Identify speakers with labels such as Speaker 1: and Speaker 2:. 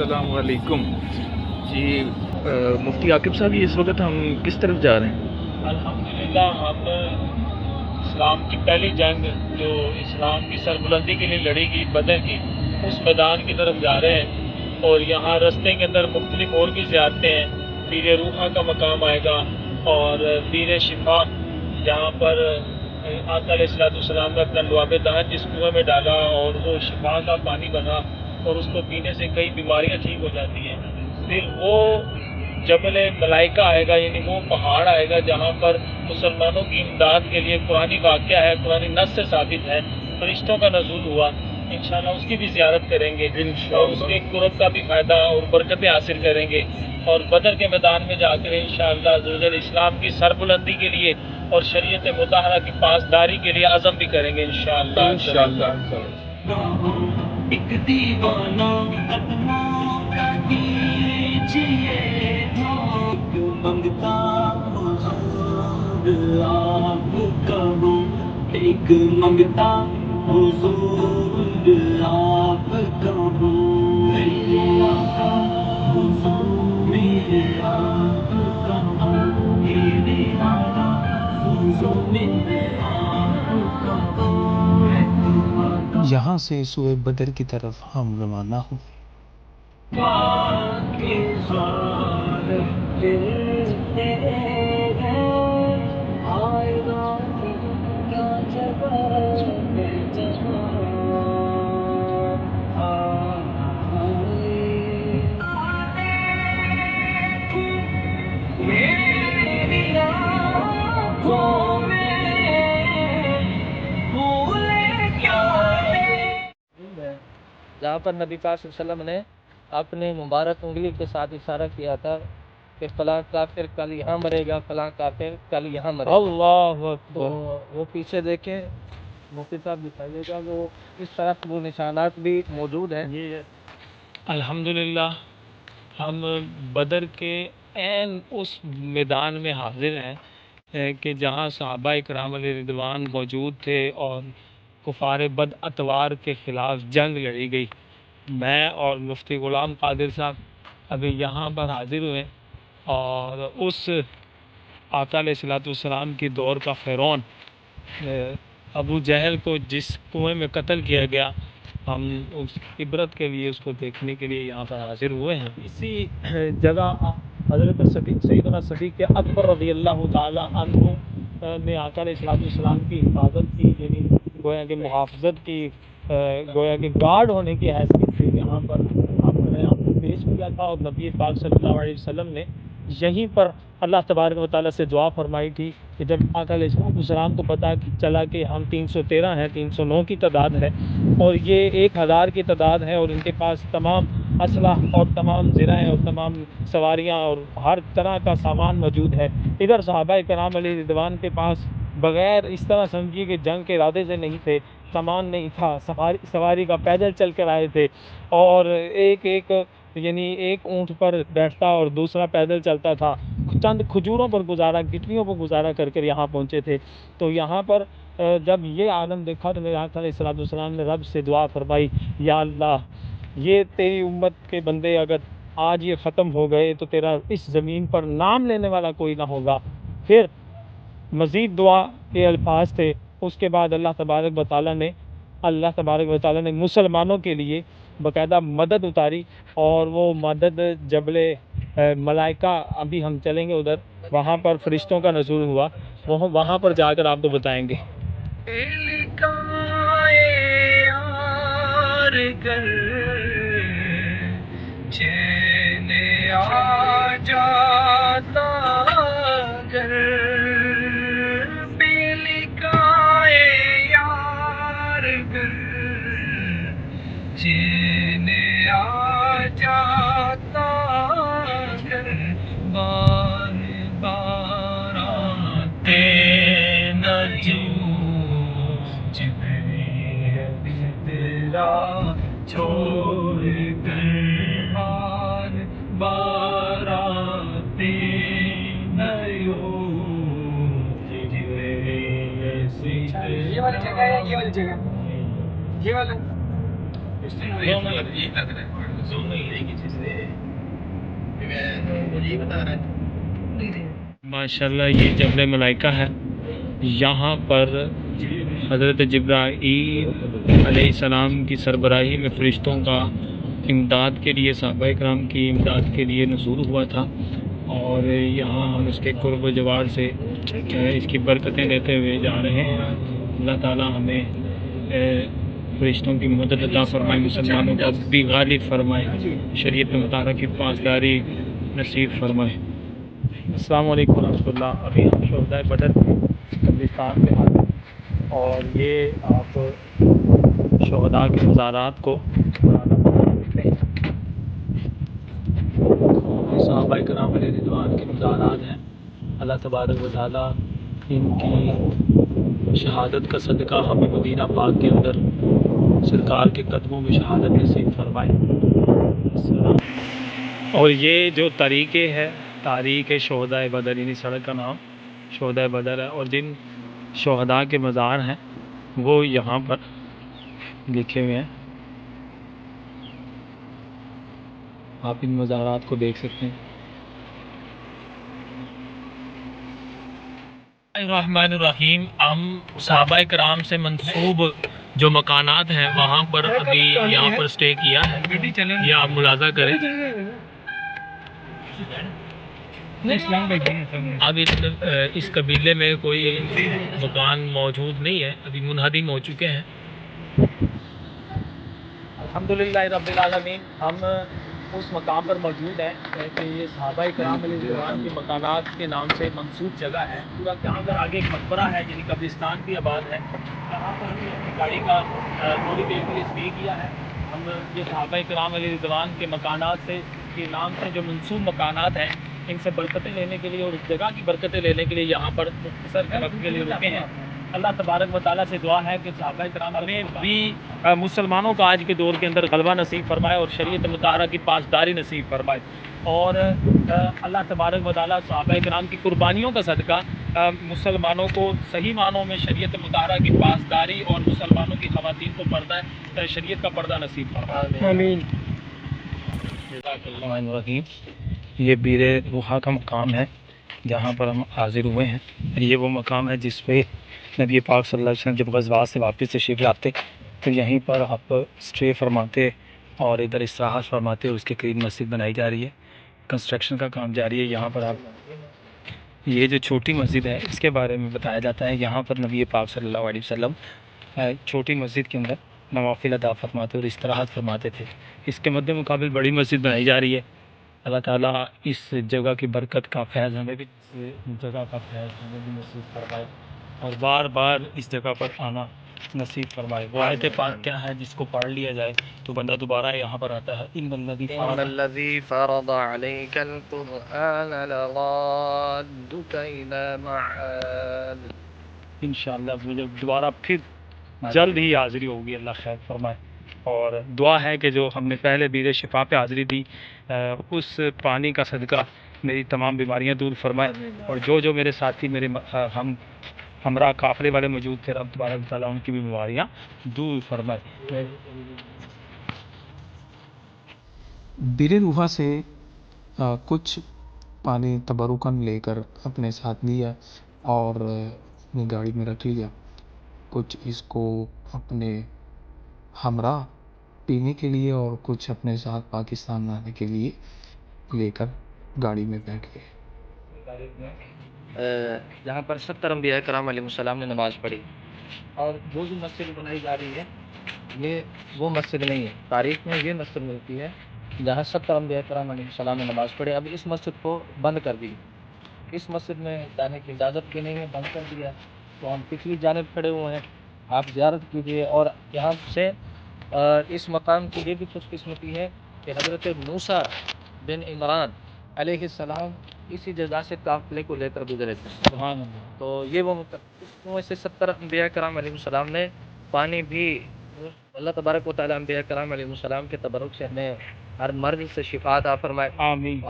Speaker 1: السلام علیکم جی مفتی عاقب صاحب، اس وقت ہم کس طرف جا رہے ہیں؟
Speaker 2: الحمدللہ ہم اسلام کی پہلی جنگ جو اسلام کی سربلندی کے لیے لڑی گئی بدر کی، اس میدان کی طرف جا رہے ہیں، اور یہاں رستے کے اندر مختلف اور بھی زیارتیں ہیں۔ پیر روحہ کا مقام آئے گا اور پیر شفا، جہاں پر آقا علیہ السلام نے اپنا لعاب دہن جس کنویں میں ڈالا اور وہ شفا کا پانی بنا اور اس کو پینے سے کئی بیماریاں ٹھیک ہو جاتی ہیں۔ پھر وہ جبل ملائکہ آئے گا، یعنی وہ پہاڑ آئے گا جہاں پر مسلمانوں کی امداد کے لیے قرآنی واقعہ ہے، قرآنی نص سے ثابت ہے، فرشتوں کا نزول ہوا۔ انشاءاللہ اس کی بھی زیارت کریں گے اور اس کے قرب کا بھی فائدہ اور برکتیں حاصل کریں گے، اور بدر کے میدان میں جا کر انشاءاللہ عزوجل اسلام کی سربلندی کے لیے اور شریعت مطہرہ کی پاسداری کے لیے عزم بھی کریں گے انشاءاللہ۔
Speaker 3: ایک دیوانہ قدموں کا کیجئے ایک منگتا حضور آپ کا ہوں، ایک منگتا حضور آپ کا ہوں، میرے آقا حضور میرے آپ کا ہوں، میرے آقا حضور میرے آپ کا ہوں۔
Speaker 4: یہاں سے سوئے بدر کی طرف ہم روانہ ہوں۔
Speaker 5: جہاں پر نبی پاک صلی اللہ علیہ وسلم نے اپنے مبارک انگلی کے ساتھ اشارہ کیا تھا کہ فلاں کافر کل یہاں مرے گا، فلاں کافر کل یہاں مرے گا۔ اللہ اکبر۔ تو وہ پیچھے دیکھیں، مفتی صاحب دکھائیے گا، وہ اس طرح وہ نشانات بھی موجود ہیں۔
Speaker 2: الحمدللہ ہم بدر کے عین اس میدان میں حاضر ہیں کہ جہاں صحابہ کرام علیہ رضوان موجود تھے اور کفار بد اتوار کے خلاف جنگ لڑی گئی۔ میں اور مفتی غلام قادر صاحب ابھی یہاں پر حاضر ہوئے، اور اس آقا علیہ السلام کی دور کا فرعون ابو جہل کو جس کنویں میں قتل کیا گیا، ہم اس عبرت کے لیے اس کو دیکھنے کے لیے یہاں پر حاضر ہوئے ہیں۔ اسی جگہ حضرت سیدنا صدیق اکبر رضی اللہ تعالی عنہ نے آقا علیہ السلام کی حفاظت کی، یعنی گویا کہ محافظت کی، گویا کہ گارڈ ہونے کی حیثیت سے یہاں پر اپنے آپ کو پیش کیا تھا، اور نبی پاک صلی اللہ علیہ وسلم نے یہیں پر اللہ تبارک و تعالیٰ سے دعا فرمائی تھی کہ جب آقا علیہ السلام کو پتہ چلا کہ ہم 313 ہیں، 309 کی تعداد ہے اور یہ 1000 کی تعداد ہے، اور ان کے پاس تمام اسلحہ اور تمام ذرائع اور تمام سواریاں اور ہر طرح کا سامان موجود ہے، ادھر صحابہ کرام علیہ رضوان کے پاس بغیر اس طرح سمجھیے کہ جنگ کے ارادے سے نہیں تھے، سامان نہیں تھا، سواری کا پیدل چل کر آئے تھے، اور یعنی ایک اونٹ پر بیٹھتا اور دوسرا پیدل چلتا تھا، چند کھجوروں پر گزارا، گٹلیوں پر گزارا کر کے یہاں پہنچے تھے۔ تو یہاں پر جب یہ عالم دیکھا تو میرے آقا علیہ السلام نے رب سے دعا فرمائی، یا اللہ یہ تیری امت کے بندے اگر آج یہ ختم ہو گئے تو تیرا اس زمین پر نام لینے والا کوئی نہ ہوگا۔ پھر مزید دعا کے الفاظ تھے، اس کے بعد اللہ تبارک و تعالیٰ نے مسلمانوں کے لیے باقاعدہ مدد اتاری، اور وہ مدد جبل ملائکہ، ابھی ہم چلیں گے ادھر، وہاں پر فرشتوں کا نزول ہوا، وہاں پر جا کر آپ کو بتائیں گے۔
Speaker 5: یہ والی جگہ ہے، یہ والی جگہ، یہ والا
Speaker 2: ماشاءاللہ یہ جبل ملائکہ ہے. یہاں پر حضرت جبرائیل علیہ السلام کی سربراہی میں فرشتوں کا امداد کے لیے، صحابہ کرام کی امداد کے لیے نزول ہوا تھا، اور یہاں ہم اس کے قرب و جوار سے اس کی برکتیں لیتے ہوئے جا رہے ہیں. اللہ تعالیٰ ہمیں فرشتوں کی مدد عطا فرمائے، مسلمانوں کو بھی غالب فرمائے، شریعت مطالعہ کی پاسداری نصیب فرمائے. السلام علیکم ورحمۃ اللہ. ابھی ہم شہدائے بدر قبرستان میں ہیں، اور یہ آپ شہداء کے مزارات کو دیکھتے ہیں. صحابہ کرام علیہ رضوان کے مزارات ہیں. اللہ تبارک و تعالیٰ ان کی شہادت کا صدقہ ہمیں مدینہ پاک کے اندر سرکار کے قدموں میں شہادت نصیب فرمائے. اور یہ جو طریقے ہے، تاریخ شہدائے بدر، یعنی سڑک کا نام شہدائے بدر ہے، اور جن شہداء کے مزار ہیں وہ یہاں پر لکھے ہوئے ہیں. آپ ان مزارات کو دیکھ سکتے ہیں. الرحمن الرحیم. ہم صحابہ کرام سے منسوب جو مکانات ہیں وہاں پر ابھی یہاں پر اسٹے کیا ہے، یہ آپ ملاحظہ کریں. اب اس قبیلے میں کوئی مکان موجود نہیں ہے، ابھی منہدم ہو چکے ہیں. الحمدللہ رب العالمین. ہم اس مقام پر موجود ہیں کہ یہ صحابہ کرام علیہ رضوان کے مکانات کے نام سے منسوب جگہ ہے. پورا یہاں پر آگے ایک مقبرہ ہے، یعنی قبرستان بھی آباد ہے. یہاں پر ہم نے اپنی گاڑی کا تھوڑی دیر کے لیے اسٹے کیا ہے. ہم یہ صحابہ کرام علیہ رضوان کے مکانات سے کے نام سے جو منسوب مکانات ہیں ان سے برکتیں لینے کے لیے اور اس جگہ کی برکتیں لینے کے لیے یہاں پر مختصر وقت کے لیے رکے ہیں. اللہ تبارک و تعالیٰ سے دعا ہے کہ صحابہ کرام ہمیں بھی مسلمانوں کا آج کے دور کے اندر غلبہ نصیب فرمائے اور شریعت مطہرہ کی پاسداری نصیب فرمائے. اور اللہ تبارک و تعالیٰ صحابہ کرام کی قربانیوں کا صدقہ مسلمانوں کو صحیح معنوں میں شریعت مطہرہ کی پاسداری اور مسلمانوں کی خواتین کو پردہ شریعت کا پردہ نصیب فرمائے. آمین. جزاک اللہ. الرحمن الرحیم. یہ بیر روحا کا مقام ہے جہاں پر ہم حاضر ہوئے ہیں. یہ وہ مقام ہے جس پہ نبی پاک صلی اللہ علیہ وسلم جب غزوات سے واپس تشریف لاتے تو یہیں پر آپ اسٹے فرماتے اور ادھر استراحت فرماتے. اس کے قریب مسجد بنائی جا رہی ہے، کنسٹرکشن کا کام جاری ہے. یہاں پر آپ یہ جو چھوٹی مسجد ہے اس کے بارے میں بتایا جاتا ہے. یہاں پر نبی پاک صلی اللہ علیہ وسلم چھوٹی مسجد کے اندر نوافل ادا فرماتے اور استراحت فرماتے تھے. اس کے مد مقابل بڑی مسجد بنائی جا رہی ہے. اللہ تعالیٰ اس جگہ کی برکت کا فیض ہمیں بھی جگہ کا فیض ہمیں بھی نصیب فرمائے اور بار بار اس جگہ پر آنا نصیب فرمائے. وہ آیت پاک کیا ہے جس کو پڑھ لیا جائے تو بندہ دوبارہ یہاں پر آتا ہے. ان الذی فرض علیک القرآن لرادک الی معاد. انشاءاللہ مجھے دوبارہ پھر جلد ہی حاضری ہوگی. اللہ خیر فرمائے. اور دعا ہے کہ جو ہم نے پہلے بیر شفا پہ حاضری دی اس پانی کا صدقہ میری تمام بیماریاں دور فرمائے. اور جو میرے ساتھی میرے ہمراہ قافلے والے موجود تھے رب تبارک تعالیٰ ان کی بھی بیماریاں دور فرمائے.
Speaker 4: بیر روحا سے کچھ پانی تبرکن لے کر اپنے ساتھ لیا اور اپنی گاڑی میں رکھ لیا. کچھ اس کو اپنے ہمراہ پینے کے لیے اور کچھ اپنے ساتھ پاکستان لانے کے لیے لے کر گاڑی میں بیٹھ گئے.
Speaker 5: جہاں پر 70 انبیاء کرام علیہ السلام نے نماز پڑھی. اور وہ جو مسجد بنائی جا رہی ہے یہ وہ مسجد نہیں ہے. تاریخ میں یہ مسجد ملتی ہے جہاں 70 انبیاء کرام علیہ السلام نے نماز پڑھی. اب اس مسجد کو بند کر دی. اس مسجد میں جانے کی اجازت بھی نہیں ہے، بند کر دیا. تو ہم پچھلی جانب کھڑے ہوئے ہیں. آپ زیارت کیجیے. اور یہاں سے اس مقام کی یہ بھی خوش قسمتی ہے کہ حضرت موسیٰ بن عمران علیہ السلام اسی جگہ سے قافلے کو لے کر گزرے تھے.
Speaker 2: سبحان اللہ.
Speaker 5: تو یہ وہ اس سے 70 انبیاء کرام علیہ السلام نے پانی بھی اللہ تبارک و تعالیٰ انبیاء کرام علیہ السلام کے تبرک سے ہمیں ہر مرض سے شفا عطا فرمائے.
Speaker 2: آمین.